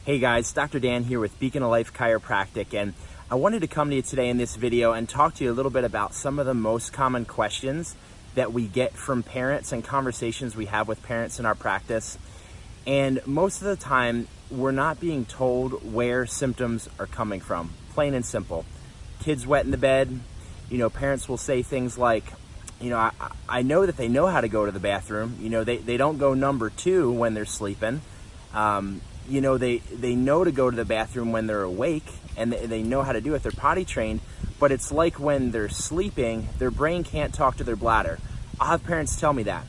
Hey guys, Dr. Dan here with Beacon of Life Chiropractic, and I wanted to come to you today in this video and talk to you a little bit about some of the most common questions that we get from parents and conversations we have with parents in our practice. And most of the time, we're not being told where symptoms are coming from, plain and simple. Kids wet in the bed, parents will say things like, I know that they know how to go to the bathroom. They don't go number 2 when they're sleeping. They know to go to the bathroom when they're awake, and they know how to do it. They're potty trained, but it's like when they're sleeping, their brain can't talk to their bladder. I'll have parents tell me that.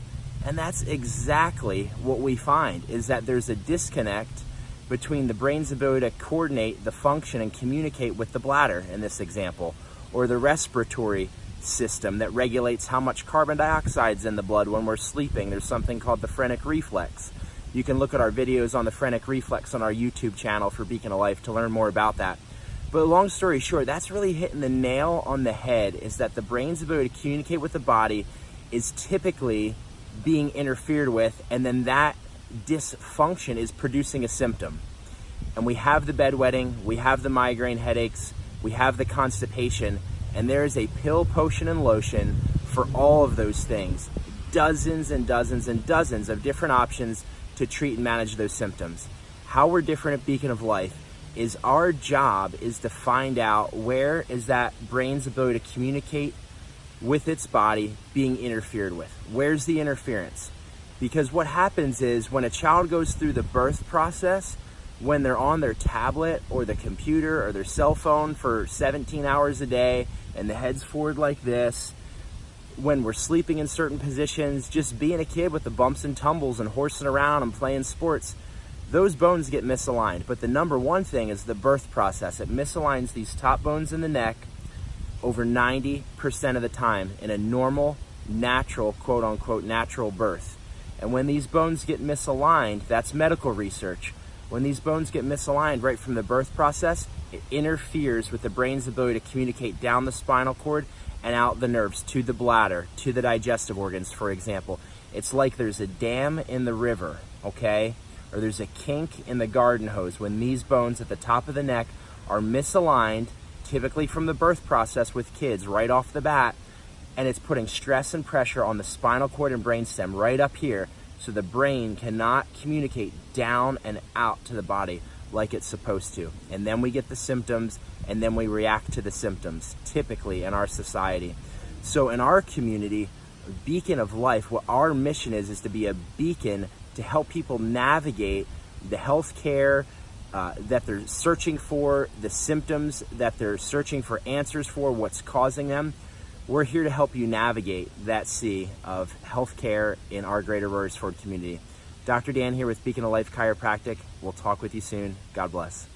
And that's exactly what we find, is that there's a disconnect between the brain's ability to coordinate the function and communicate with the bladder in this example, or the respiratory system that regulates how much carbon dioxide's in the blood when we're sleeping. There's something called the phrenic reflex. You can look at our videos on the phrenic reflex on our YouTube channel for Beacon of Life to learn more about that. But long story short, that's really hitting the nail on the head, is that the brain's ability to communicate with the body is typically being interfered with, and then that dysfunction is producing a symptom. And we have the bedwetting, we have the migraine headaches, we have the constipation, and there is a pill, potion, and lotion for all of those things. Dozens and dozens and dozens of different options to treat and manage those symptoms. How we're different at Beacon of Life is our job is to find out where is that brain's ability to communicate with its body being interfered with. Where's the interference? Because what happens is when a child goes through the birth process, when they're on their tablet or the computer or their cell phone for 17 hours a day and the head's forward like this, when we're sleeping in certain positions, just being a kid with the bumps and tumbles and horsing around and playing sports, those bones get misaligned. But the number one thing is the birth process. It misaligns these top bones in the neck over 90% of the time in a normal, natural, quote unquote, natural birth. And when these bones get misaligned, that's medical research. When these bones get misaligned right from the birth process, it interferes with the brain's ability to communicate down the spinal cord and out the nerves to the bladder, to the digestive organs, for example. It's like there's a dam in the river, okay? Or there's a kink in the garden hose when these bones at the top of the neck are misaligned, typically from the birth process with kids right off the bat, and it's putting stress and pressure on the spinal cord and brainstem right up here, so the brain cannot communicate down and out to the body like it's supposed to. And then we get the symptoms, and then we react to the symptoms, typically in our society. So in our community, Beacon of Life, what our mission is to be a beacon to help people navigate the health care that they're searching for, the symptoms that they're searching for answers for, what's causing them. We're here to help you navigate that sea of healthcare in our greater Royersford community. Dr. Dan here with Beacon of Life Chiropractic. We'll talk with you soon. God bless.